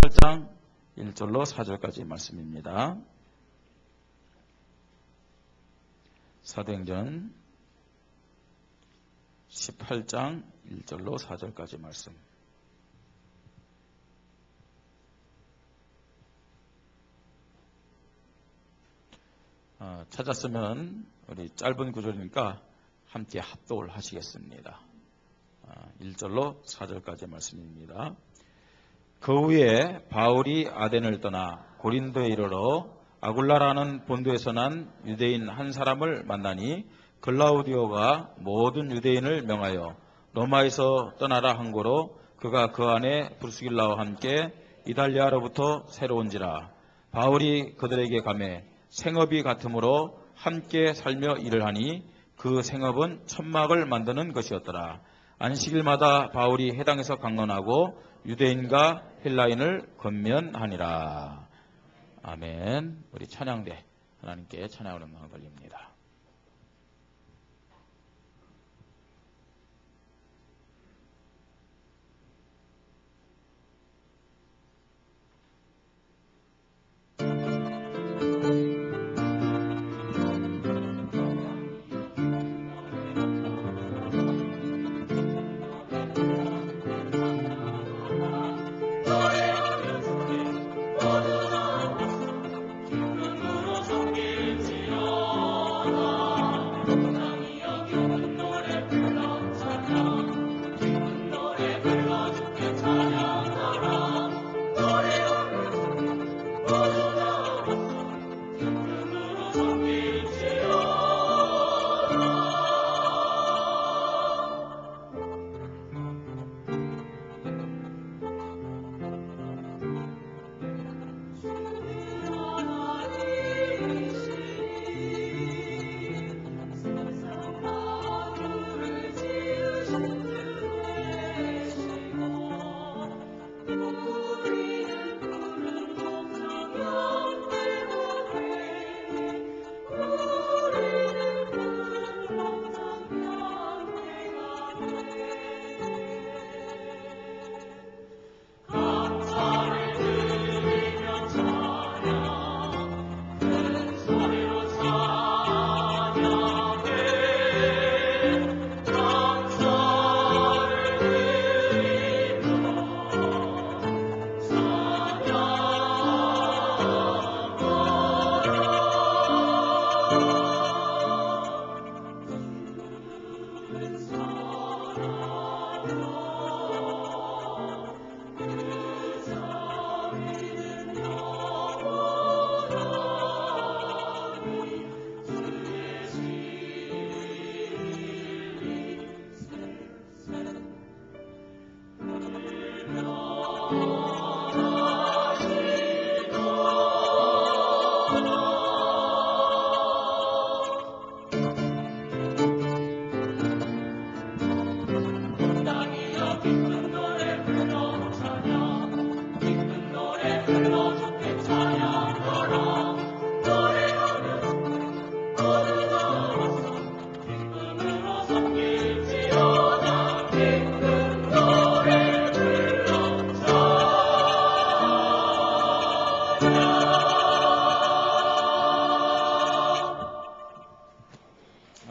18장 1절로 4절까지 말씀입니다. 사도행전 18장 1절로 4절까지 말씀. 찾았으면 우리 짧은 구절이니까 함께 합독을 하시겠습니다. 1절로 4절까지 말씀입니다. 그 후에 바울이 아덴을 떠나 고린도에 이르러 아굴라라는 본도에서 난 유대인 한 사람을 만나니 글라우디오가 모든 유대인을 명하여 로마에서 떠나라 한 고로 그가 그 안에 브루스길라와 함께 이달리아로부터 새로운지라. 바울이 그들에게 가매 생업이 같으므로 함께 살며 일을 하니 그 생업은 천막을 만드는 것이었더라. 안식일마다 바울이 회당에서 강론하고 유대인과 헬라인을 권면하니라. 아멘. 우리 찬양대 하나님께 찬양을 음악을 돌립니다.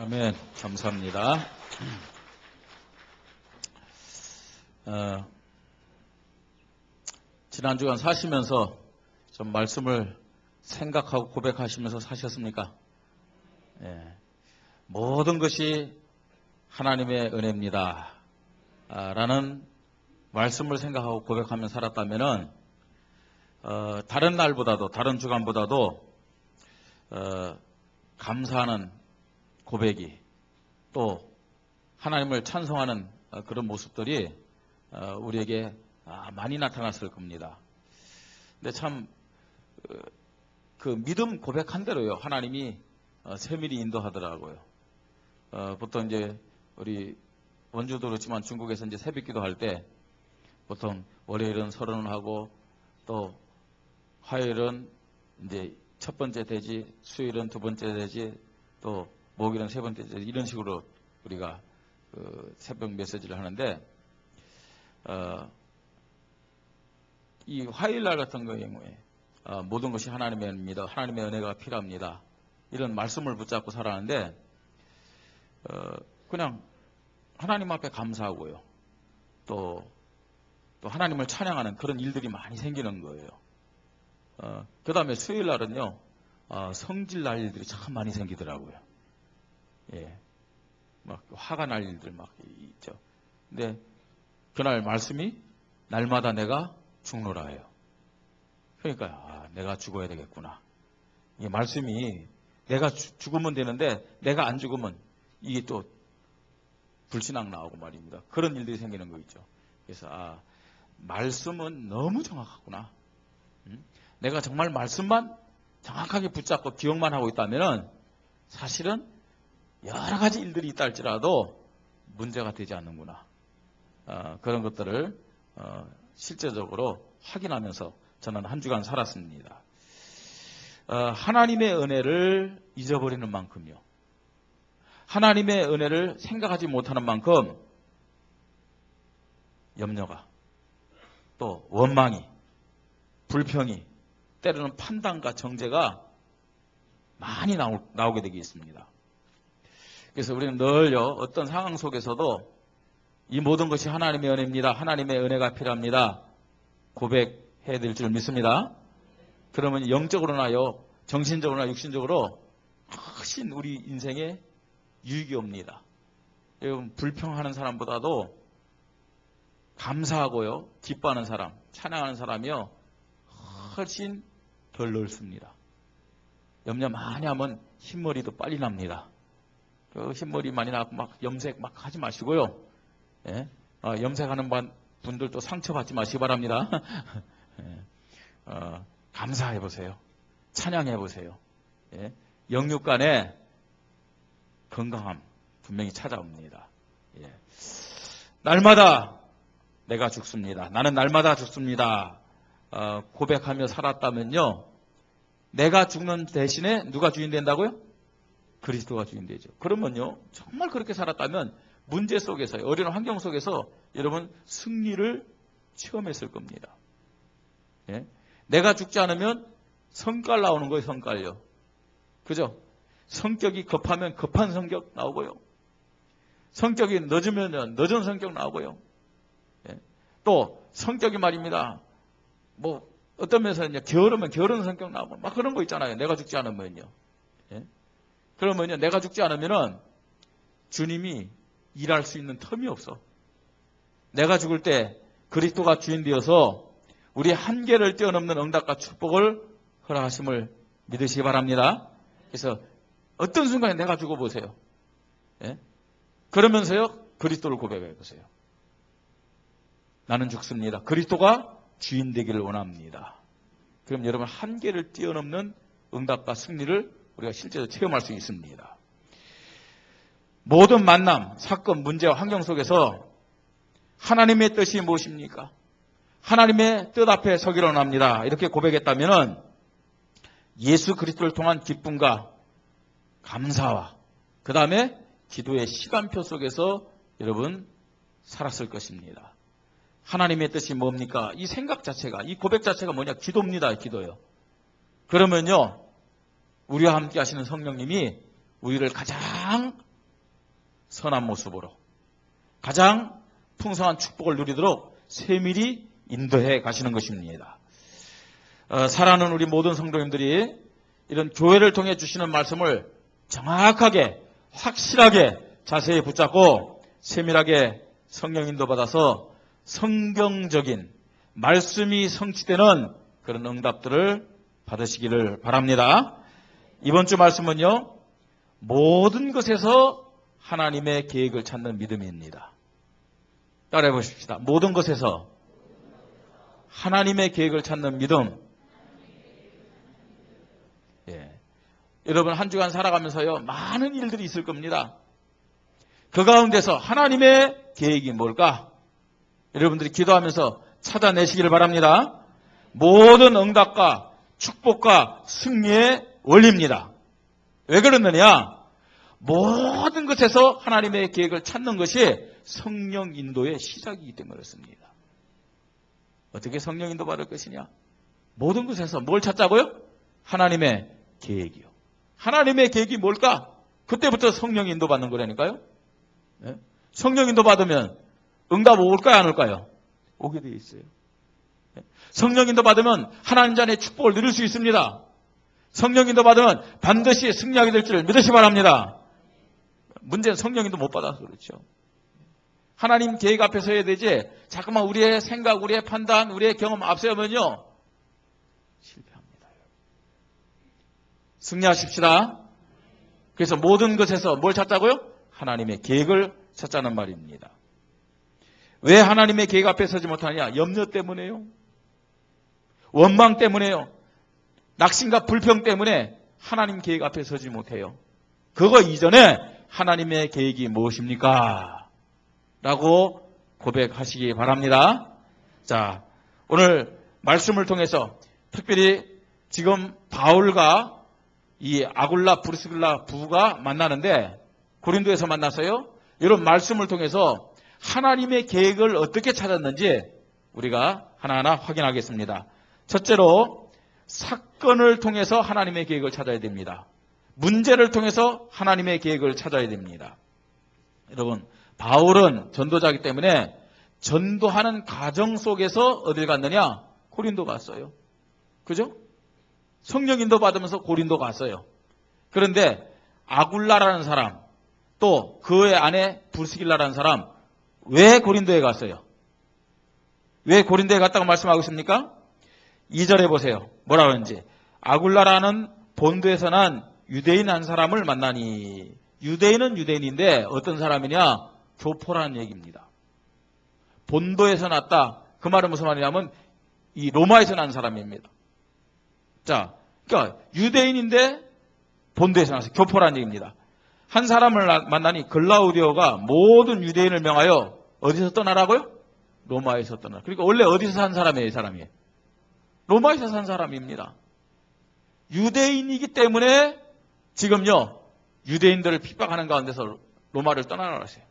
아멘. 감사합니다. 지난 주간 사시면서 좀 말씀을 생각하고 고백하시면서 사셨습니까? 예. 모든 것이 하나님의 은혜입니다. 라는 말씀을 생각하고 고백하며 살았다면은 다른 날보다도 다른 주간보다도 감사하는 고백이 또 하나님을 찬송하는 그런 모습들이 우리에게 많이 나타났을 겁니다. 근데 참 그 믿음 고백한 대로요 하나님이 세밀히 인도하더라고요. 보통 이제 우리 원주도 그렇지만 중국에서 이제 새벽기도 할 때 보통 월요일은 서론을 하고 또 화요일은 이제 첫 번째 대지, 수요일은 두 번째 대지, 또 목요일은 세 번째 대지 이런 식으로 우리가 새벽 메시지를 하는데 이 화요일날 같은 경우에 모든 것이 하나님의 은혜입니다. 하나님의 은혜가 필요합니다. 이런 말씀을 붙잡고 살았는데 그냥 하나님 앞에 감사하고요. 또 하나님을 찬양하는 그런 일들이 많이 생기는 거예요. 그 다음에 수요일날은요. 성질 날 일들이 참 많이 생기더라고요. 예. 막 화가 날 일들 막 있죠. 근데 그날 말씀이 날마다 내가 죽노라 해요. 그러니까 내가 죽어야 되겠구나. 이 말씀이 내가 죽으면 되는데 내가 안 죽으면 이게 또 불신앙 나오고 말입니다. 그런 일들이 생기는 거 있죠. 그래서 말씀은 너무 정확하구나. 내가 정말 말씀만 정확하게 붙잡고 기억만 하고 있다면 사실은 여러 가지 일들이 있다 할지라도 문제가 되지 않는구나. 그런 것들을 실제적으로 확인하면서 저는 한 주간 살았습니다. 하나님의 은혜를 잊어버리는 만큼요. 하나님의 은혜를 생각하지 못하는 만큼 염려가 또 원망이 불평이 때로는 판단과 정죄가 많이 나오게 되겠습니다. 그래서 우리는 늘요 어떤 상황 속에서도 이 모든 것이 하나님의 은혜입니다. 하나님의 은혜가 필요합니다. 고백해야 될 줄 믿습니다. 그러면 영적으로나요 정신적으로나 육신적으로 크신 우리 인생에 유익이 옵니다. 여러분 불평하는 사람보다도 감사하고요 기뻐하는 사람, 찬양하는 사람이요 훨씬 덜 넓습니다. 염려 많이 하면 흰머리도 빨리 납니다. 그 흰머리 많이 나고 막 염색 막 하지 마시고요. 예? 염색하는 분들도 상처받지 마시기 바랍니다. 예. 감사해 보세요. 찬양해 보세요. 예? 영육간에 건강함 분명히 찾아옵니다. 예. 날마다 내가 죽습니다. 나는 날마다 죽습니다. 고백하며 살았다면요. 내가 죽는 대신에 누가 주인 된다고요? 그리스도가 주인 되죠. 그러면요. 정말 그렇게 살았다면 문제 속에서 어려운 환경 속에서 여러분 승리를 체험했을 겁니다. 예? 내가 죽지 않으면 성깔 나오는 거예요. 성깔요. 그죠? 성격이 급하면 급한 성격 나오고요. 성격이 늦으면 늦은 성격 나오고요. 예? 또 성격이 말입니다. 뭐 어떤 면에서 이제 게으르면 게으른 성격 나오고 막 그런 거 있잖아요. 내가 죽지 않으면요. 예? 그러면요. 내가 죽지 않으면은 주님이 일할 수 있는 텀이 없어. 내가 죽을 때 그리스도가 주인 되어서 우리 한계를 뛰어넘는 응답과 축복을 허락하심을 믿으시기 바랍니다. 그래서 어떤 순간에 내가 죽어보세요. 예? 그러면서요. 그리스도를 고백해 보세요. 나는 죽습니다. 그리스도가 주인 되기를 원합니다. 그럼 여러분 한계를 뛰어넘는 응답과 승리를 우리가 실제로 체험할 수 있습니다. 모든 만남, 사건, 문제와 환경 속에서 하나님의 뜻이 무엇입니까? 하나님의 뜻 앞에 서기로 합니다. 이렇게 고백했다면 예수 그리스도를 통한 기쁨과 감사와 그 다음에 기도의 시간표 속에서 여러분 살았을 것입니다. 하나님의 뜻이 뭡니까? 이 생각 자체가, 이 고백 자체가 뭐냐? 기도입니다. 기도요. 그러면요, 우리와 함께 하시는 성령님이 우리를 가장 선한 모습으로, 가장 풍성한 축복을 누리도록 세밀히 인도해 가시는 것입니다. 사랑하는 우리 모든 성도님들이 이런 교회를 통해 주시는 말씀을 정확하게, 확실하게, 자세히 붙잡고 세밀하게 성령 인도 받아서 성경적인 말씀이 성취되는 그런 응답들을 받으시기를 바랍니다. 이번 주 말씀은요. 모든 것에서 하나님의 계획을 찾는 믿음입니다. 따라해 보십시다. 모든 것에서 하나님의 계획을 찾는 믿음. 예. 여러분 한 주간 살아가면서요. 많은 일들이 있을 겁니다. 그 가운데서 하나님의 계획이 뭘까? 여러분들이 기도하면서 찾아내시기를 바랍니다. 모든 응답과 축복과 승리의 원리입니다. 왜 그러느냐? 모든 것에서 하나님의 계획을 찾는 것이 성령 인도의 시작이기 때문에 그렇습니다. 어떻게 성령 인도 받을 것이냐? 모든 것에서 뭘 찾자고요? 하나님의 계획이요. 하나님의 계획이 뭘까? 그때부터 성령 인도 받는 거라니까요. 네? 성령 인도 받으면 응답 올까요, 안 올까요? 오게 돼 있어요. 네? 성령 인도 받으면 하나님 자녀의 축복을 누릴 수 있습니다. 성령 인도 받으면 반드시 승리하게 될 줄 믿으시 바랍니다. 문제는 성령 인도 못 받아서 그렇죠. 하나님 계획 앞에 서야 되지, 자꾸만 우리의 생각, 우리의 판단, 우리의 경험 앞세우면요, 실패합니다. 승리하십시다. 그래서 모든 것에서 뭘 찾자고요? 하나님의 계획을 찾자는 말입니다. 왜 하나님의 계획 앞에 서지 못하냐? 염려 때문에요. 원망 때문에요. 낙심과 불평 때문에 하나님 계획 앞에 서지 못해요. 그거 이전에 하나님의 계획이 무엇입니까? 라고 고백하시기 바랍니다. 자, 오늘 말씀을 통해서 특별히 지금 바울과 이 아굴라 브리스길라 부부가 만나는데 고린도에서 만났어요. 이런 말씀을 통해서 하나님의 계획을 어떻게 찾았는지 우리가 하나하나 확인하겠습니다. 첫째로 사건을 통해서 하나님의 계획을 찾아야 됩니다. 문제를 통해서 하나님의 계획을 찾아야 됩니다. 여러분, 바울은 전도자이기 때문에 전도하는 과정 속에서 어딜 갔느냐? 고린도 갔어요. 그죠? 성령 인도 받으면서 고린도 갔어요. 그런데 아굴라라는 사람, 또 그의 아내 브리스길라라는 사람, 왜 고린도에 갔어요? 왜 고린도에 갔다고 말씀하고 있습니까? 2절에 보세요. 뭐라고 하는지. 아굴라라는 본도에서 난 유대인 한 사람을 만나니. 유대인은 유대인인데 어떤 사람이냐? 교포라는 얘기입니다. 본도에서 났다. 그 말은 무슨 말이냐면 이 로마에서 난 사람입니다. 자, 그러니까 유대인인데 본도에서 나서 교포라는 얘기입니다. 한 사람을 만나니 글라우디오가 모든 유대인을 명하여 어디서 떠나라고요? 로마에서 떠나라. 그러니까 원래 어디서 산 사람이에요, 이 사람이? 로마에서 산 사람입니다. 유대인이기 때문에 지금요, 유대인들을 핍박하는 가운데서 로마를 떠나라고 하세요.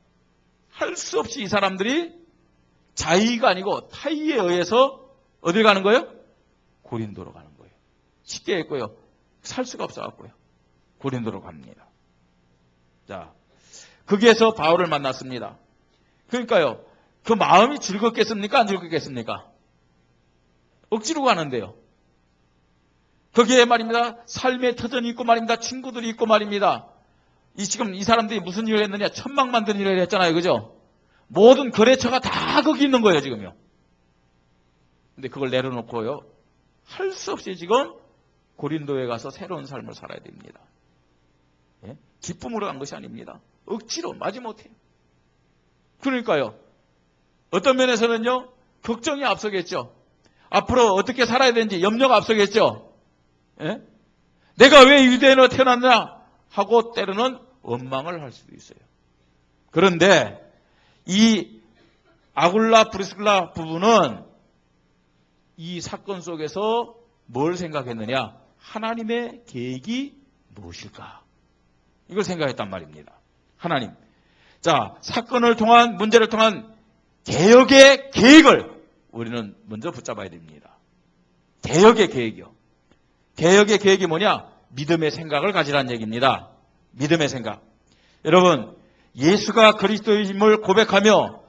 할 수 없이 이 사람들이 자의가 아니고 타의에 의해서 어딜 가는 거예요? 고린도로 가는 거예요. 쉽게 했고요. 살 수가 없어갖고요. 고린도로 갑니다. 자, 거기에서 바울을 만났습니다. 그러니까요, 그 마음이 즐겁겠습니까? 안 즐겁겠습니까? 억지로 가는데요. 거기에 말입니다. 삶의 터전이 있고 말입니다. 친구들이 있고 말입니다. 지금 이 사람들이 무슨 일을 했느냐? 천막 만드는 일을 했잖아요. 그죠? 모든 거래처가 다 거기 있는 거예요, 지금요. 근데 그걸 내려놓고요. 할 수 없이 지금 고린도에 가서 새로운 삶을 살아야 됩니다. 예? 기쁨으로 간 것이 아닙니다. 억지로 마지못해요. 그러니까요. 어떤 면에서는요. 걱정이 앞서겠죠. 앞으로 어떻게 살아야 되는지 염려가 앞서겠죠. 예? 내가 왜 유대인으로 태어났냐 하고 때로는 원망을 할 수도 있어요. 그런데 이 아굴라 브리스길라 부부는 이 사건 속에서 뭘 생각했느냐? 하나님의 계획이 무엇일까? 이걸 생각했단 말입니다. 하나님. 자, 사건을 통한, 문제를 통한 개혁의 계획을 우리는 먼저 붙잡아야 됩니다. 개혁의 계획이요. 개혁의 계획이 뭐냐? 믿음의 생각을 가지라는 얘기입니다. 믿음의 생각. 여러분, 예수가 그리스도임을 고백하며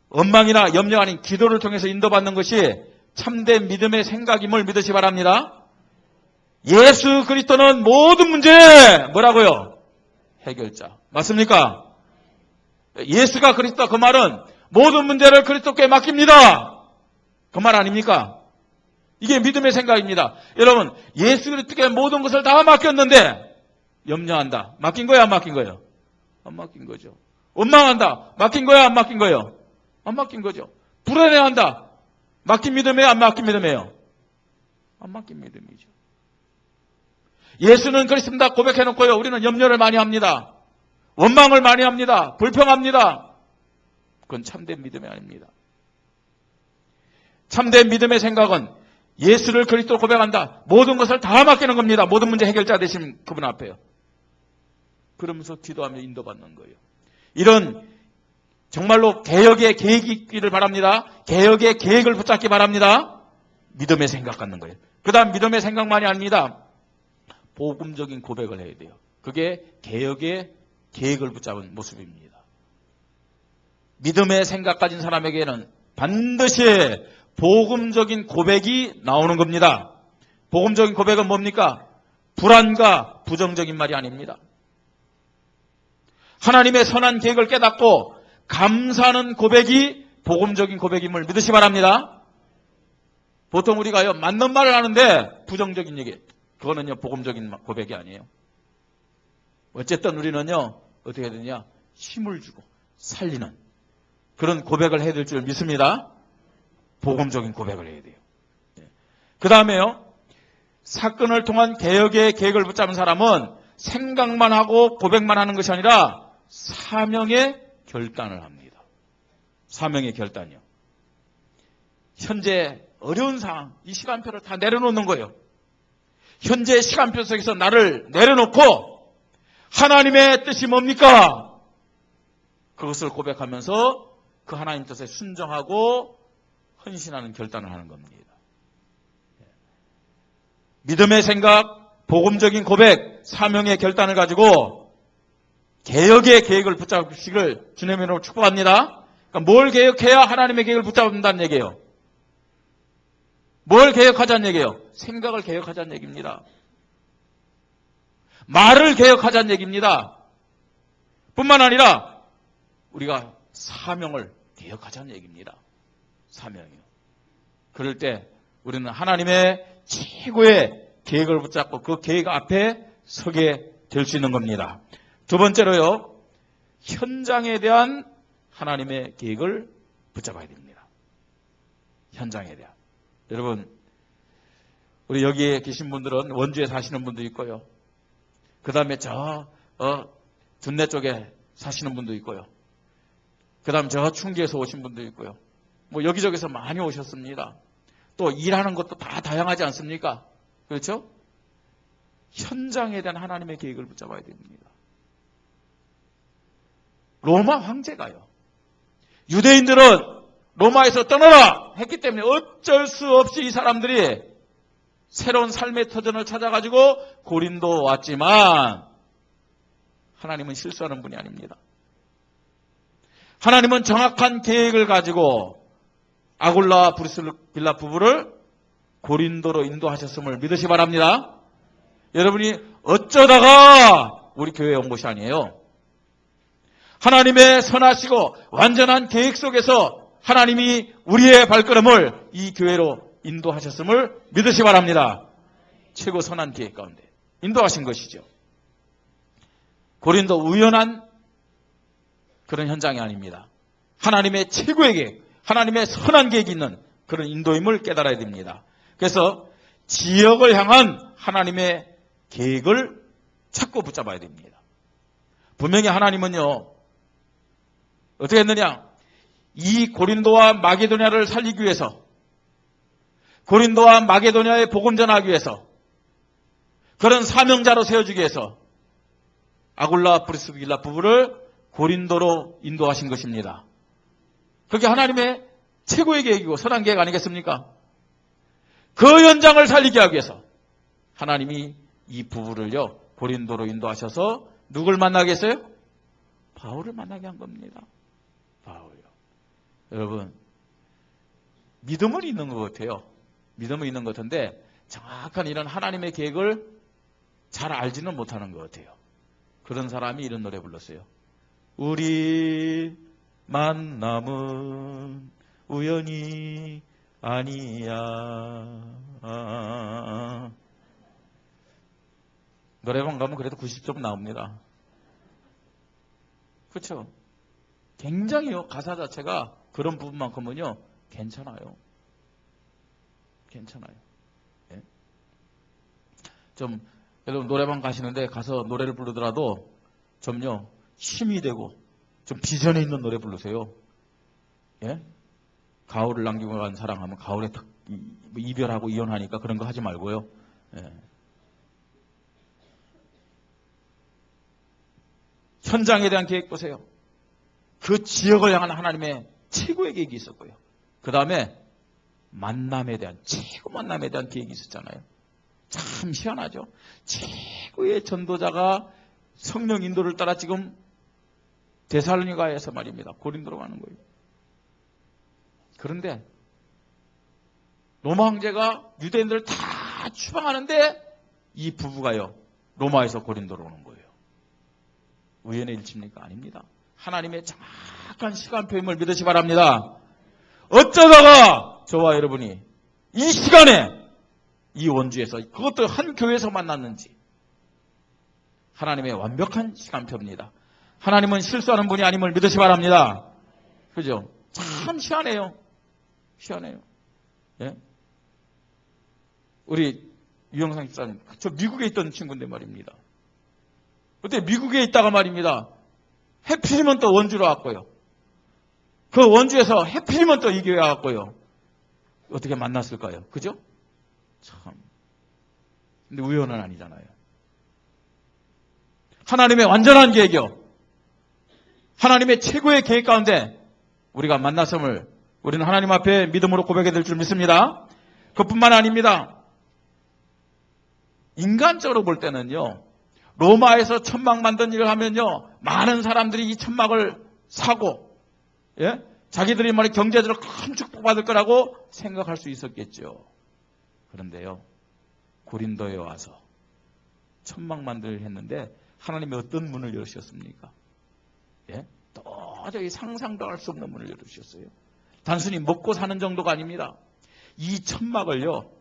원망이나 염려 아닌 기도를 통해서 인도받는 것이 참된 믿음의 생각임을 믿으시 바랍니다. 예수 그리스도는 모든 문제 뭐라고요? 해결자. 맞습니까? 예수가 그리스도 그 말은 모든 문제를 그리스도께 맡깁니다. 그 말 아닙니까? 이게 믿음의 생각입니다. 여러분, 예수 그리스도께 모든 것을 다 맡겼는데 염려한다. 맡긴 거예요, 안 맡긴 거예요? 안 맡긴 거죠. 원망한다. 맡긴 거예요, 안 맡긴 거예요? 안 맡긴 거죠. 불안해한다. 맡긴 믿음이에요, 안 맡긴 믿음이에요? 안 맡긴 믿음이죠. 예수는 그렇습니다. 고백해놓고요. 우리는 염려를 많이 합니다. 원망을 많이 합니다. 불평합니다. 그건 참된 믿음이 아닙니다. 참된 믿음의 생각은 예수를 그리스도로 고백한다. 모든 것을 다 맡기는 겁니다. 모든 문제 해결자 되신 그분 앞에요. 그러면서 기도하며 인도받는 거예요. 이런 정말로 개혁의 계획이 있기를 바랍니다. 개혁의 계획을 붙잡기 바랍니다. 믿음의 생각 갖는 거예요. 그 다음 믿음의 생각만이 아닙니다. 복음적인 고백을 해야 돼요. 그게 개혁의 계획을 붙잡은 모습입니다. 믿음의 생각 가진 사람에게는 반드시 복음적인 고백이 나오는 겁니다. 복음적인 고백은 뭡니까? 불안과 부정적인 말이 아닙니다. 하나님의 선한 계획을 깨닫고 감사하는 고백이 복음적인 고백임을 믿으시 바랍니다. 보통 우리가요, 맞는 말을 하는데 부정적인 얘기, 그거는요, 복음적인 고백이 아니에요. 어쨌든 우리는요, 어떻게 해야 되냐? 힘을 주고 살리는 그런 고백을 해야 될 줄 믿습니다. 복음적인 고백을 해야 돼요. 그 다음에요, 사건을 통한 개혁의 계획을 붙잡은 사람은 생각만 하고 고백만 하는 것이 아니라 사명의 결단을 합니다. 사명의 결단이요. 현재 어려운 상황, 이 시간표를 다 내려놓는 거예요. 현재 시간표 속에서 나를 내려놓고 하나님의 뜻이 뭡니까? 그것을 고백하면서 그 하나님 뜻에 순종하고 헌신하는 결단을 하는 겁니다. 믿음의 생각, 복음적인 고백, 사명의 결단을 가지고 개혁의 계획을 붙잡으시길 주님의 이름으로 축복합니다. 그러니까 뭘 개혁해야 하나님의 계획을 붙잡는다는 얘기예요. 뭘 개혁하자는 얘기예요? 생각을 개혁하자는 얘기입니다. 말을 개혁하자는 얘기입니다. 뿐만 아니라 우리가 사명을 개혁하자는 얘기입니다. 사명이요. 그럴 때 우리는 하나님의 최고의 계획을 붙잡고 그 계획 앞에 서게 될 수 있는 겁니다. 두 번째로요, 현장에 대한 하나님의 계획을 붙잡아야 됩니다. 현장에 대한. 여러분, 우리 여기에 계신 분들은 원주에 사시는 분도 있고요. 그 다음에 둔내 쪽에 사시는 분도 있고요. 그 다음 저 충주에서 오신 분도 있고요. 뭐 여기저기서 많이 오셨습니다. 또 일하는 것도 다 다양하지 않습니까? 그렇죠? 현장에 대한 하나님의 계획을 붙잡아야 됩니다. 로마 황제가요, 유대인들은 로마에서 떠나라 했기 때문에 어쩔 수 없이 이 사람들이 새로운 삶의 터전을 찾아가지고 고린도 왔지만 하나님은 실수하는 분이 아닙니다. 하나님은 정확한 계획을 가지고 아굴라와 브리스길라 부부를 고린도로 인도하셨음을 믿으시 바랍니다. 여러분이 어쩌다가 우리 교회에 온 것이 아니에요. 하나님의 선하시고 완전한 계획 속에서 하나님이 우리의 발걸음을 이 교회로 인도하셨음을 믿으시 바랍니다. 최고 선한 계획 가운데 인도하신 것이죠. 고린도 우연한 그런 현장이 아닙니다. 하나님의 최고의 계획, 하나님의 선한 계획이 있는 그런 인도임을 깨달아야 됩니다. 그래서 지역을 향한 하나님의 계획을 찾고 붙잡아야 됩니다. 분명히 하나님은요, 어떻게 했느냐? 이 고린도와 마게도냐를 살리기 위해서, 고린도와 마게도냐에 복음 전하기 위해서, 그런 사명자로 세워주기 위해서 아굴라와 브리스길라 부부를 고린도로 인도하신 것입니다. 그게 하나님의 최고의 계획이고 선한 계획 아니겠습니까? 그 현장을 살리게 하기 위해서 하나님이 이 부부를요, 고린도로 인도하셔서 누굴 만나게 했어요? 바울을 만나게 한 겁니다. 바울요. 여러분, 믿음은 있는 것 같아요. 믿음은 있는 것 같은데 정확한 이런 하나님의 계획을 잘 알지는 못하는 것 같아요. 그런 사람이 이런 노래 불렀어요. 우리 만남은 우연이 아니야. 노래방 가면 그래도 90점 나옵니다. 그렇죠? 굉장히요, 가사 자체가 그런 부분만큼은요 괜찮아요. 괜찮아요. 예? 좀 여러분 노래방 가시는데 가서 노래를 부르더라도 좀요 힘이 되고 좀 비전이 있는 노래 부르세요. 예? 가을을 남기고 간 사랑하면 가을에 딱 이별하고 이혼하니까 그런 거 하지 말고요. 예. 현장에 대한 계획 보세요. 그 지역을 향한 하나님의 최고의 계획이 있었고요. 그 다음에 만남에 대한, 최고 만남에 대한 계획이 있었잖아요. 참 희한하죠. 최고의 전도자가 성령 인도를 따라 지금 데살로니가에서 말입니다. 고린도로 가는 거예요. 그런데 로마 황제가 유대인들을 다 추방하는데 이 부부가요, 로마에서 고린도로 오는 거예요. 우연의 일치입니까? 아닙니다. 하나님의 정확한 시간표임을 믿으시 바랍니다. 어쩌다가 저와 여러분이 이 시간에 이 원주에서, 그것도 한 교회에서 만났는지, 하나님의 완벽한 시간표입니다. 하나님은 실수하는 분이 아님을 믿으시 바랍니다. 그죠? 참 희한해요. 희한해요. 예? 우리 유영상 집사님, 저 미국에 있던 친구인데 말입니다. 그때 미국에 있다가 말입니다, 해필이면 또 원주로 왔고요. 그 원주에서 해필이면 또 이 교회 왔고요. 어떻게 만났을까요? 그죠? 참. 근데 우연은 아니잖아요. 하나님의 완전한 계획이요, 하나님의 최고의 계획 가운데 우리가 만났음을 우리는 하나님 앞에 믿음으로 고백해야 될 줄 믿습니다. 그뿐만 아닙니다. 인간적으로 볼 때는요, 로마에서 천막 만든 일을 하면요, 많은 사람들이 이 천막을 사고, 예? 자기들이 말이 경제적으로 큰 축복받을 거라고 생각할 수 있었겠죠. 그런데요, 고린도에 와서 천막 만들을 했는데 하나님이 어떤 문을 열으셨습니까? 예? 도저히 상상도 할 수 없는 문을 열으셨어요. 단순히 먹고 사는 정도가 아닙니다. 이 천막을요,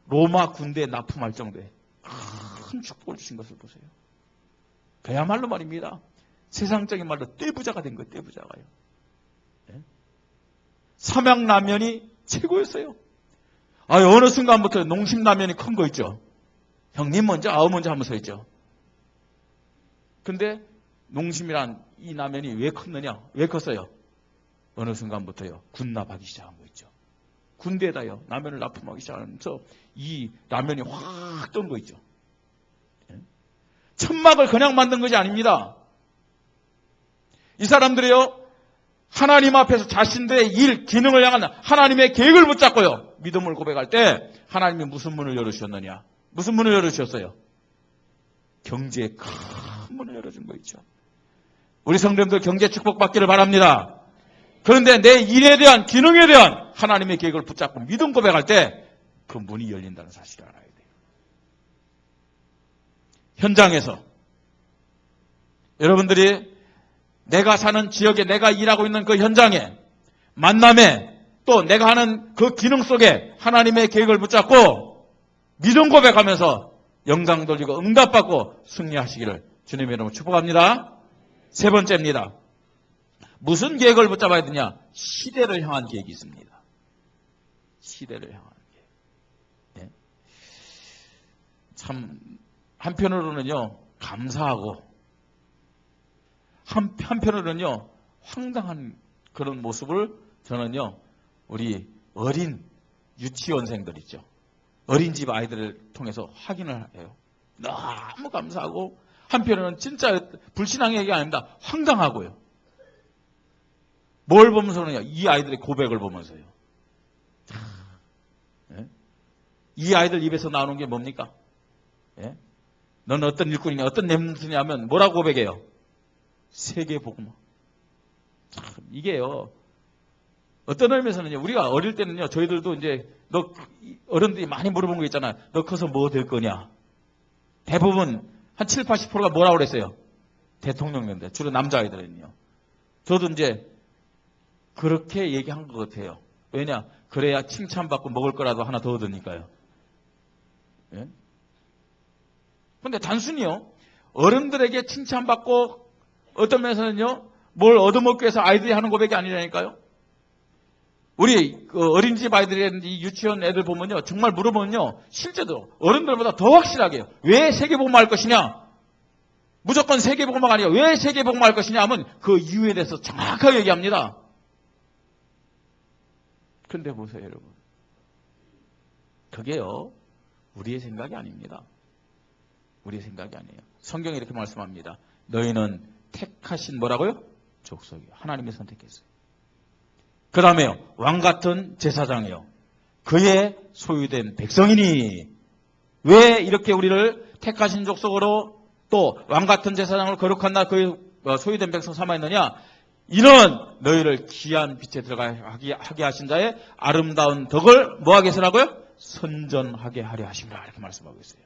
로마 군대에 납품할 정도의 큰 축복을 주신 것을 보세요. 그야말로 말입니다, 세상적인 말로 떼부자가 된 거예요. 떼부자가요. 예? 삼양라면이 최고였어요. 어느 순간부터 농심라면이 큰 거 있죠. 형님 먼저, 아우 먼저 하면서 있죠. 근데 농심이란 이 라면이 왜 컸느냐? 왜 컸어요? 어느 순간부터요, 군납하기 시작한 거 있죠. 군대에다요, 라면을 납품하기 시작하면서 이 라면이 확 뜬 거 있죠. 천막을 그냥 만든 것이 아닙니다. 이 사람들이요, 하나님 앞에서 자신들의 일, 기능을 향한 하나님의 계획을 붙잡고요, 믿음을 고백할 때 하나님이 무슨 문을 열으셨느냐? 무슨 문을 열으셨어요? 경제의 큰 문을 열어준 거 있죠. 우리 성도님들 경제 축복받기를 바랍니다. 그런데 내 일에 대한, 기능에 대한 하나님의 계획을 붙잡고 믿음 고백할 때 그 문이 열린다는 사실을 알아야 돼요. 현장에서 여러분들이 내가 사는 지역에, 내가 일하고 있는 그 현장에, 만남에, 또 내가 하는 그 기능 속에 하나님의 계획을 붙잡고 믿음 고백하면서 영광 돌리고 응답받고 승리하시기를 주님의 이름으로 축복합니다. 세 번째입니다. 무슨 계획을 붙잡아야 되냐? 시대를 향한 계획이 있습니다. 시대를 향한 계획. 네. 참 한편으로는요, 감사하고 한편으로는요, 황당한 그런 모습을 저는요, 우리 어린 유치원생들 있죠. 어린이집 아이들을 통해서 확인을 해요. 너무 감사하고 한편으로는 진짜 불신앙의 얘기가 아닙니다. 황당하고요. 뭘 보면서는요, 이 아이들의 고백을 보면서요. 예? 이 아이들 입에서 나오는 게 뭡니까? 예? 너는 어떤 일꾼이냐, 어떤 냄새냐면 뭐라고 고백해요? 세계복음. 참, 이게요, 어떤 의미에서는요, 우리가 어릴 때는요, 저희들도 이제, 너, 어른들이 많이 물어본 거 있잖아요. 너 커서 뭐 될 거냐? 대부분, 한 7, 80%가 뭐라고 그랬어요? 대통령인데, 주로 남자아이들은요. 저도 이제, 그렇게 얘기한 것 같아요. 왜냐? 그래야 칭찬받고 먹을 거라도 하나 더 얻으니까요. 예? 근데 단순히요, 어른들에게 칭찬받고, 어떤 면에서는요, 뭘 얻어먹기 위해서 아이들이 하는 고백이 아니라니까요. 우리 어린이집 아이들이 유치원 애들 보면요, 정말 물어보면요, 실제로 어른들보다 더 확실하게 해요. 왜 세계복음할 것이냐? 무조건 세계복음화가 아니라 왜 세계복음할 것이냐 하면 그 이유에 대해서 정확하게 얘기합니다. 근데 보세요, 여러분. 그게요, 우리의 생각이 아닙니다. 우리의 생각이 아니에요. 성경이 이렇게 말씀합니다. 너희는 택하신 뭐라고요? 족속이요. 하나님이 선택했어요. 그 다음에요. 왕같은 제사장이요. 그의 소유된 백성이니. 왜 이렇게 우리를 택하신 족속으로 또 왕같은 제사장을 거룩한 나 그의 소유된 백성 삼아있느냐. 이는 너희를 귀한 빛에 들어가게 하게 하신 자의 아름다운 덕을 뭐하게 해서라고요? 선전하게 하려 하심이라. 이렇게 말씀하고 있어요.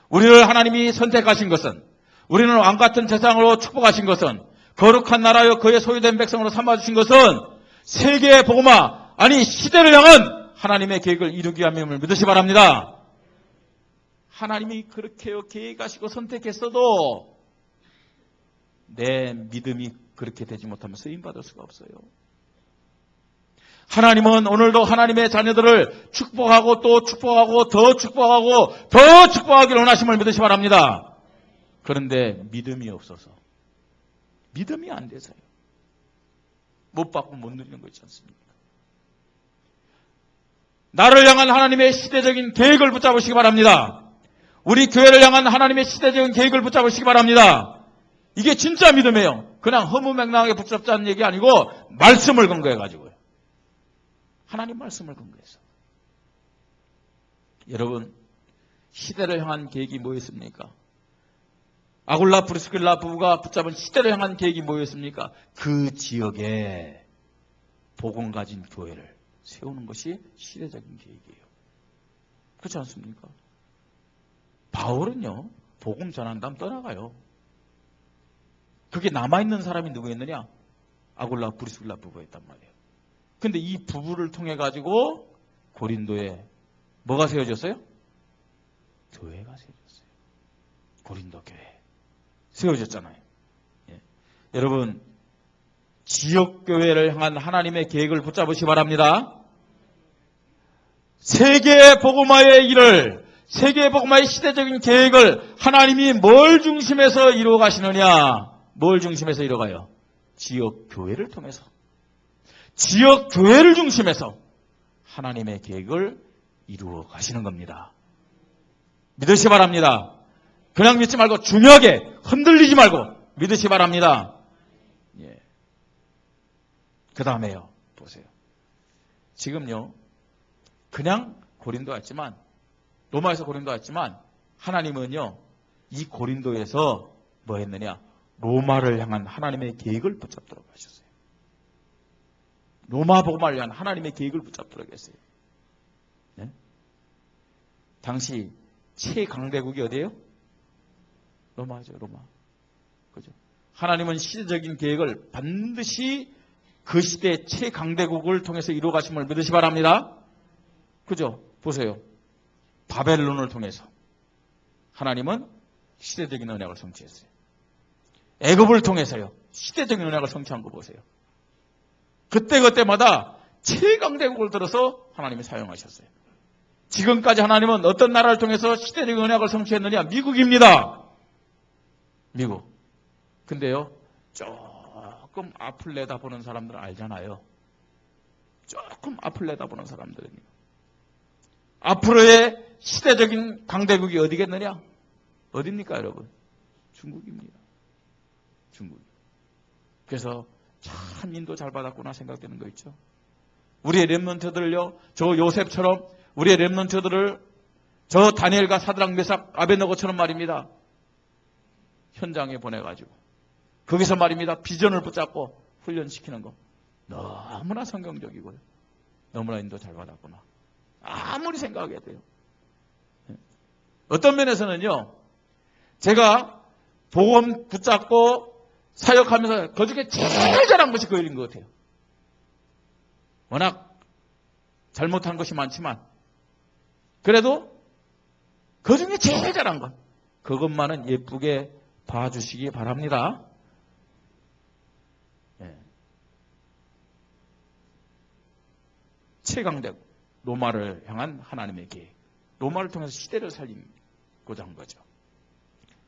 우리를 하나님이 선택하신 것은, 우리는 왕같은 제사장으로 축복하신 것은, 거룩한 나라여 그의 소유된 백성으로 삼아주신 것은 세계의 복음화, 아니 시대를 향한 하나님의 계획을 이루기 위함임을 믿으시 바랍니다. 하나님이 그렇게 계획하시고 선택했어도 내 믿음이 그렇게 되지 못하면 쓰임받을 수가 없어요. 하나님은 오늘도 하나님의 자녀들을 축복하고 또 축복하고 더 축복하고 더 축복하기를 원하심을 믿으시 바랍니다. 그런데 믿음이 없어서, 믿음이 안 돼서요. 못 받고 못 누리는 거 있지 않습니까? 나를 향한 하나님의 시대적인 계획을 붙잡으시기 바랍니다. 우리 교회를 향한 하나님의 시대적인 계획을 붙잡으시기 바랍니다. 이게 진짜 믿음이에요. 그냥 허무맹랑하게 붙잡자는 얘기 아니고 말씀을 근거해가지고요. 하나님 말씀을 근거해서. 여러분, 시대를 향한 계획이 뭐였습니까? 아굴라 브리스길라 부부가 붙잡은 시대를 향한 계획이 뭐였습니까? 그 지역에 복음 가진 교회를 세우는 것이 시대적인 계획이에요. 그렇지 않습니까? 바울은요, 복음 전한다면 떠나가요. 그게 남아있는 사람이 누구였느냐? 아굴라 브리스길라 부부였단 말이에요. 근데 이 부부를 통해 가지고 고린도에 뭐가 세워졌어요? 교회가 세워졌어요. 고린도 교회 세워졌잖아요. 예. 여러분, 지역교회를 향한 하나님의 계획을 붙잡으시기 바랍니다. 세계 복음화의 일을, 세계 복음화의 시대적인 계획을 하나님이 뭘 중심에서 이루어 가시느냐? 뭘 중심에서 이루어가요? 지역교회를 통해서. 지역교회를 중심해서 하나님의 계획을 이루어 가시는 겁니다. 믿으시기 바랍니다. 그냥 믿지 말고 중요하게 흔들리지 말고 믿으시기 바랍니다. 예. 그 다음에요. 보세요. 지금요. 그냥 고린도 왔지만, 로마에서 고린도 왔지만 하나님은요. 이 고린도에서 뭐 했느냐? 로마를 향한 하나님의 계획을 붙잡도록 하셨어요. 로마 복음을 위한 하나님의 계획을 붙잡도록 했어요. 네? 당시 최강대국이 어디예요? 로마죠, 로마. 그죠? 하나님은 시대적인 계획을 반드시 그 시대 최강대국을 통해서 이루어 가심을 믿으시 바랍니다. 그죠? 보세요. 바벨론을 통해서 하나님은 시대적인 언약을 성취했어요. 애굽을 통해서요. 시대적인 언약을 성취한 거 보세요. 그때마다 최강대국을 들어서 하나님이 사용하셨어요. 지금까지 하나님은 어떤 나라를 통해서 시대적인 언약을 성취했느냐? 미국입니다. 미국. 근데요, 조금 앞을 내다보는 사람들은 알잖아요. 조금 앞을 내다보는 사람들은요. 앞으로의 시대적인 강대국이 어디겠느냐? 어디입니까, 여러분? 중국입니다. 중국. 그래서 참 인도 잘 받았구나 생각되는 거 있죠. 우리의 렘넌트들을요, 저 요셉처럼 우리의 렘넌트들을 저 다니엘과 사드락 메삭 아벳느고처럼 말입니다. 현장에 보내가지고 거기서 말입니다. 비전을 붙잡고 훈련시키는 거 너무나 성경적이고요. 너무나 인도 잘 받았구나. 아무리 생각해야 돼요. 어떤 면에서는요. 제가 복음 붙잡고 사역하면서 그중에 제일 잘한 것이 그 일인 것 같아요. 워낙 잘못한 것이 많지만 그래도 그중에 제일 잘한 것 그것만은 예쁘게 봐주시기 바랍니다. 예. 최강대국 로마를 향한 하나님의 계획. 로마를 통해서 시대를 살리고자 한 거죠.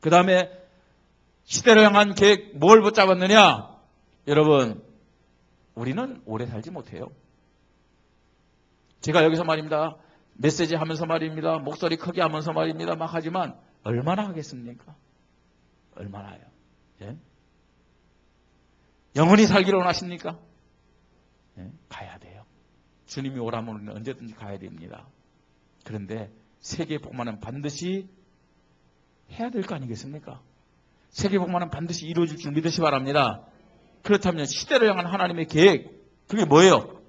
그 다음에 시대를 향한 계획 뭘 붙잡았느냐? 여러분, 우리는 오래 살지 못해요. 제가 여기서 말입니다. 메시지 하면서 말입니다. 목소리 크게 하면서 말입니다. 막 하지만 얼마나 하겠습니까? 얼마나요? 예? 영원히 살기를 원하십니까? 네, 가야 돼요. 주님이 오라면 우리는 언제든지 가야 됩니다. 그런데 세계복음화는 반드시 해야 될 거 아니겠습니까? 세계복음화는 반드시 이루어질 줄 믿으시 바랍니다. 그렇다면 시대를 향한 하나님의 계획, 그게 뭐예요?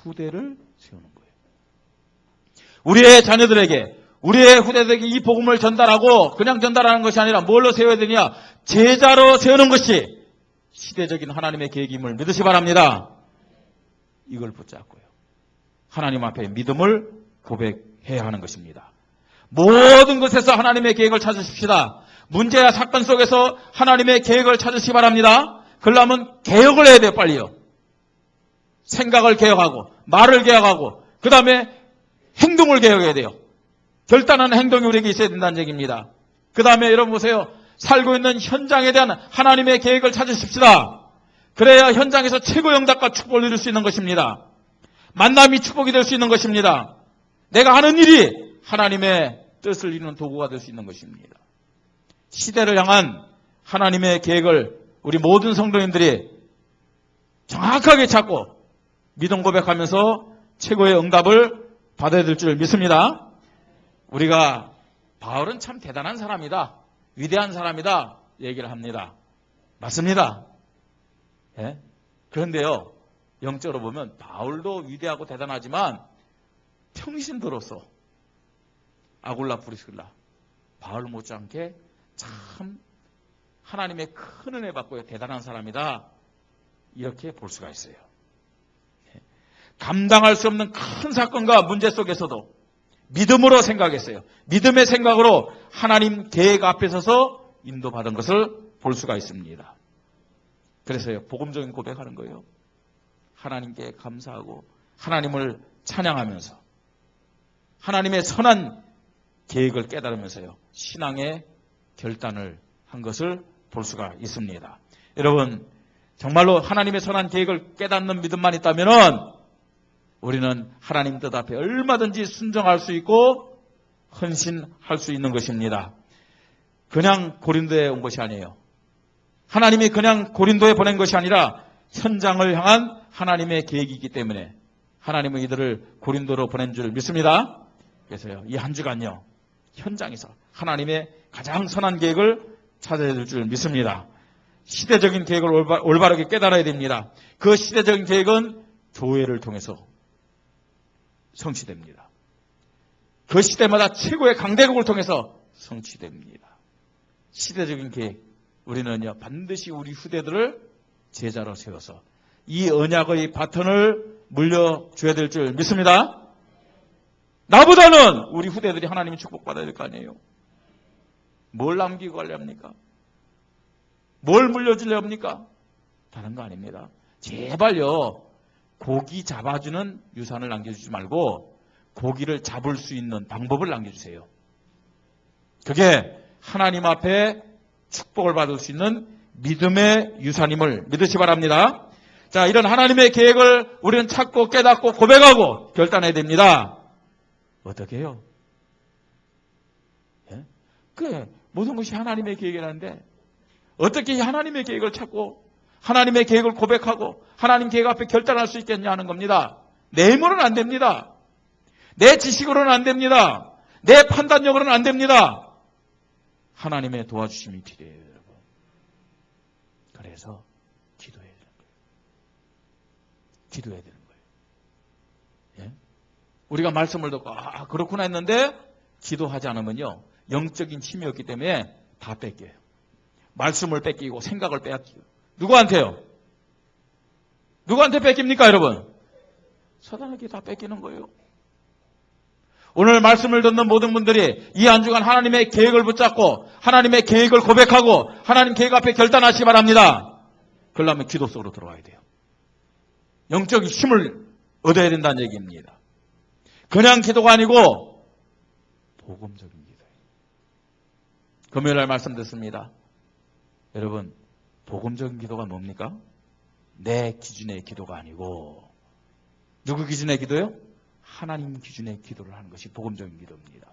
후대를 세우는 거예요. 우리의 자녀들에게, 우리의 후대들에게 이 복음을 전달하고 그냥 전달하는 것이 아니라 뭘로 세워야 되냐? 제자로 세우는 것이 시대적인 하나님의 계획임을 믿으시 바랍니다. 이걸 붙잡고요. 하나님 앞에 믿음을 고백해야 하는 것입니다. 모든 것에서 하나님의 계획을 찾으십시다. 문제야 사건 속에서 하나님의 계획을 찾으시기 바랍니다. 그러려면 개혁을 해야 돼요. 빨리요. 생각을 개혁하고 말을 개혁하고 그 다음에 행동을 개혁해야 돼요. 결단하는 행동이 우리에게 있어야 된다는 얘기입니다. 그 다음에 여러분 보세요. 살고 있는 현장에 대한 하나님의 계획을 찾으십시다. 그래야 현장에서 최고의 응답과 축복을 누릴 수 있는 것입니다. 만남이 축복이 될 수 있는 것입니다. 내가 하는 일이 하나님의 뜻을 이루는 도구가 될 수 있는 것입니다. 시대를 향한 하나님의 계획을 우리 모든 성도님들이 정확하게 찾고 믿음 고백하면서 최고의 응답을 받아야 될 줄 믿습니다. 우리가 바울은 참 대단한 사람이다. 위대한 사람이다. 얘기를 합니다. 맞습니다. 예? 그런데요. 영적으로 보면 바울도 위대하고 대단하지만 평신도로서 아굴라 프리스킬라 바울 못지않게 참 하나님의 큰 은혜 받고 대단한 사람이다. 이렇게 볼 수가 있어요. 감당할 수 없는 큰 사건과 문제 속에서도 믿음으로 생각했어요. 믿음의 생각으로 하나님 계획 앞에 서서 인도받은 것을 볼 수가 있습니다. 그래서요. 복음적인 고백하는 거예요. 하나님께 감사하고 하나님을 찬양하면서 하나님의 선한 계획을 깨달으면서요. 신앙의 결단을 한 것을 볼 수가 있습니다. 여러분 정말로 하나님의 선한 계획을 깨닫는 믿음만 있다면 우리는 하나님 뜻 앞에 얼마든지 순종할 수 있고 헌신할 수 있는 것입니다. 그냥 고린도에 온 것이 아니에요. 하나님이 그냥 고린도에 보낸 것이 아니라 현장을 향한 하나님의 계획이기 때문에 하나님은 이들을 고린도로 보낸 줄 믿습니다. 그래서요, 이 한 주간요, 현장에서 하나님의 가장 선한 계획을 찾아야 될 줄 믿습니다. 시대적인 계획을 올바르게 깨달아야 됩니다. 그 시대적인 계획은 교회를 통해서 성취됩니다. 그 시대마다 최고의 강대국을 통해서 성취됩니다. 시대적인 계획, 우리는요 반드시 우리 후대들을 제자로 세워서 이 언약의 바톤을 물려줘야 될 줄 믿습니다. 나보다는 우리 후대들이 하나님의 축복받아야 될 거 아니에요. 뭘 남기고 가려 합니까? 뭘 물려주려 합니까? 다른 거 아닙니다. 제발요 고기 잡아주는 유산을 남겨주지 말고 고기를 잡을 수 있는 방법을 남겨주세요. 그게 하나님 앞에 축복을 받을 수 있는 믿음의 유산임을 믿으시 바랍니다. 자, 이런 하나님의 계획을 우리는 찾고 깨닫고 고백하고 결단해야 됩니다. 어떻게 해요? 예? 그래, 모든 것이 하나님의 계획이라는데 어떻게 하나님의 계획을 찾고 하나님의 계획을 고백하고 하나님 계획 앞에 결단할 수 있겠냐 하는 겁니다. 내 힘으로는 안 됩니다. 내 지식으로는 안 됩니다. 내 판단력으로는 안 됩니다. 하나님의 도와주심이 필요해요, 여러분. 그래서 기도해야 되는 거예요. 기도해야 되는 거예요. 예? 우리가 말씀을 듣고 그렇구나 했는데 기도하지 않으면요 영적인 힘이 없기 때문에 다 뺏겨요. 말씀을 뺏기고 생각을 빼앗기고. 누구한테요? 누구한테 뺏깁니까, 여러분? 사단에게 다 뺏기는 거예요. 오늘 말씀을 듣는 모든 분들이 이 한 주간 하나님의 계획을 붙잡고 하나님의 계획을 고백하고 하나님 계획 앞에 결단하시기 바랍니다. 그러려면 기도 속으로 들어가야 돼요. 영적인 힘을 얻어야 된다는 얘기입니다. 그냥 기도가 아니고 복음적인 기도예요. 금요일날 말씀 듣습니다. 여러분, 복음적인 기도가 뭡니까? 내 기준의 기도가 아니고 누구 기준의 기도요? 하나님 기준의 기도를 하는 것이 복음적인 기도입니다.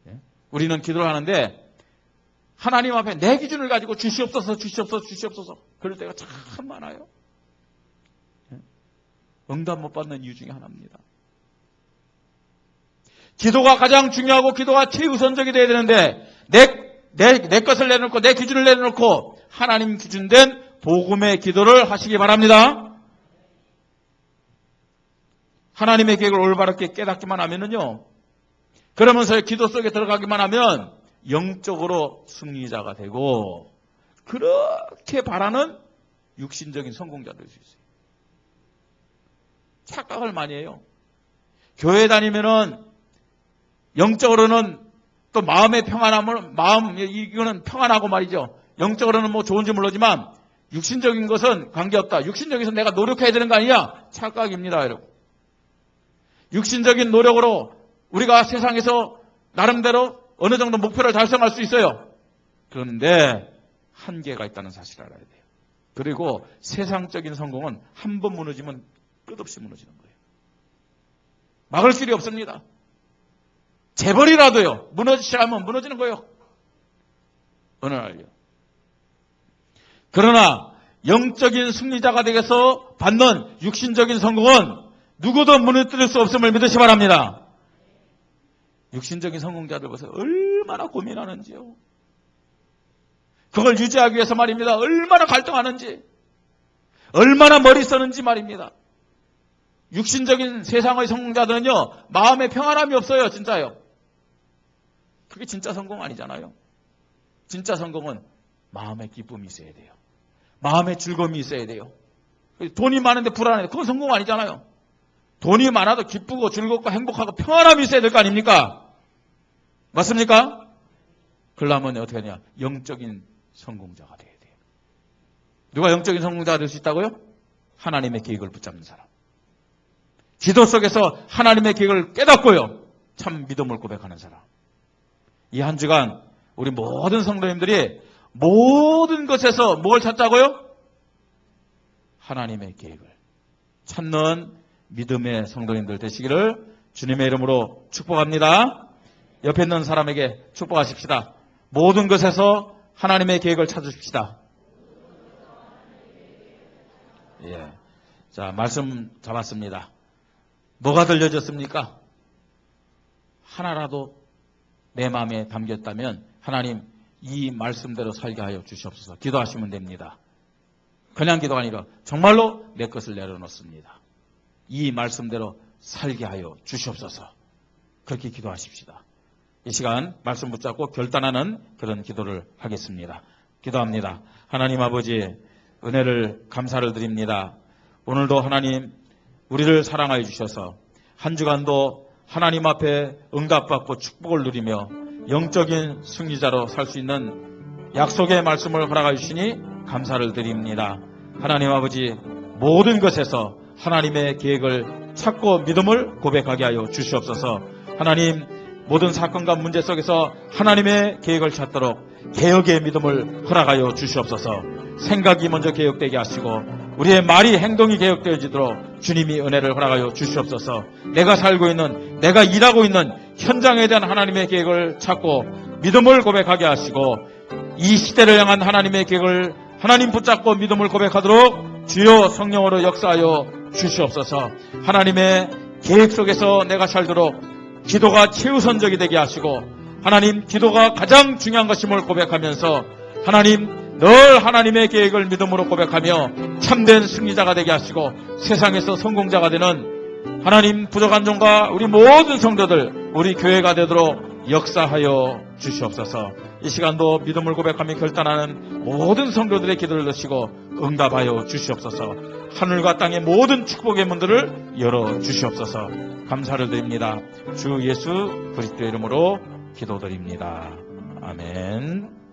예? 우리는 기도를 하는데 하나님 앞에 내 기준을 가지고 주시옵소서, 주시옵소서, 주시옵소서. 그럴 때가 참 많아요. 응답 못 받는 이유 중에 하나입니다. 기도가 가장 중요하고 기도가 최우선적이 되어야 되는데 내 것을 내놓고 내 기준을 내놓고 하나님 기준된 복음의 기도를 하시기 바랍니다. 하나님의 계획을 올바르게 깨닫기만 하면은요, 그러면서 기도 속에 들어가기만 하면 영적으로 승리자가 되고 그렇게 바라는 육신적인 성공자 될 수 있어요. 착각을 많이 해요. 교회 다니면은 영적으로는 또 마음의 평안함을, 이거는 평안하고 말이죠. 영적으로는 뭐 좋은지 모르지만 육신적인 것은 관계없다. 육신적에서 내가 노력해야 되는 거 아니냐? 착각입니다, 여러분. 육신적인 노력으로 우리가 세상에서 나름대로 어느 정도 목표를 달성할 수 있어요. 그런데 한계가 있다는 사실을 알아야 돼요. 그리고 세상적인 성공은 한 번 무너지면 끝없이 무너지는 거예요. 막을 길이 없습니다. 재벌이라도요, 무너지시라면 무너지는 거예요. 어느 날요. 그러나 영적인 승리자가 되어서 받는 육신적인 성공은 누구도 무너뜨릴 수 없음을 믿으시 바랍니다. 육신적인 성공자들 보세요. 얼마나 고민하는지요. 그걸 유지하기 위해서 말입니다. 얼마나 갈등하는지, 얼마나 머리 쓰는지 말입니다. 육신적인 세상의 성공자들은요, 마음에 평안함이 없어요. 진짜요. 그게 진짜 성공 아니잖아요. 진짜 성공은 마음의 기쁨이 있어야 돼요. 마음의 즐거움이 있어야 돼요. 돈이 많은데 불안해. 그건 성공 아니잖아요. 돈이 많아도 기쁘고 즐겁고 행복하고 평안함이 있어야 될 거 아닙니까? 맞습니까? 그러려면 어떻게 하냐? 영적인 성공자가 돼야 돼요. 누가 영적인 성공자가 될 수 있다고요? 하나님의 계획을 붙잡는 사람. 기도 속에서 하나님의 계획을 깨닫고요, 참 믿음을 고백하는 사람. 이 한 주간 우리 모든 성도님들이 모든 것에서 뭘 찾자고요? 하나님의 계획을 찾는 믿음의 성도님들 되시기를 주님의 이름으로 축복합니다. 옆에 있는 사람에게 축복하십시다. 모든 것에서 하나님의 계획을 찾으십시다. 예. 자, 말씀 잡았습니다. 뭐가 들려졌습니까? 하나라도 내 마음에 담겼다면 하나님 이 말씀대로 살게 하여 주시옵소서. 기도하시면 됩니다. 그냥 기도가 아니라 정말로 내 것을 내려놓습니다. 이 말씀대로 살게 하여 주시옵소서. 그렇게 기도하십시다. 이 시간 말씀 붙잡고 결단하는 그런 기도를 하겠습니다. 기도합니다. 하나님 아버지, 은혜를 감사를 드립니다. 오늘도 하나님 우리를 사랑하여 주셔서 한 주간도 하나님 앞에 응답받고 축복을 누리며 영적인 승리자로 살 수 있는 약속의 말씀을 허락하여 주시니 감사를 드립니다. 하나님 아버지, 모든 것에서 하나님의 계획을 찾고 믿음을 고백하게 하여 주시옵소서. 하나님, 모든 사건과 문제 속에서 하나님의 계획을 찾도록 개혁의 믿음을 허락하여 주시옵소서. 생각이 먼저 개혁되게 하시고 우리의 말이 행동이 개혁되어지도록 주님이 은혜를 허락하여 주시옵소서. 내가 살고 있는, 내가 일하고 있는 현장에 대한 하나님의 계획을 찾고 믿음을 고백하게 하시고 이 시대를 향한 하나님의 계획을 하나님 붙잡고 믿음을 고백하도록 주여 성령으로 역사하여 주시옵소서. 하나님의 계획 속에서 내가 살도록 기도가 최우선적이 되게 하시고 하나님, 기도가 가장 중요한 것임을 고백하면서 하나님, 늘 하나님의 계획을 믿음으로 고백하며 참된 승리자가 되게 하시고 세상에서 성공자가 되는 하나님 부족한 종과 우리 모든 성도들, 우리 교회가 되도록 역사하여 주시옵소서. 이 시간도 믿음을 고백하며 결단하는 모든 성도들의 기도를 드시고 응답하여 주시옵소서. 하늘과 땅의 모든 축복의 문들을 열어 주시옵소서. 감사를 드립니다. 주 예수 그리스도의 이름으로 기도드립니다. 아멘.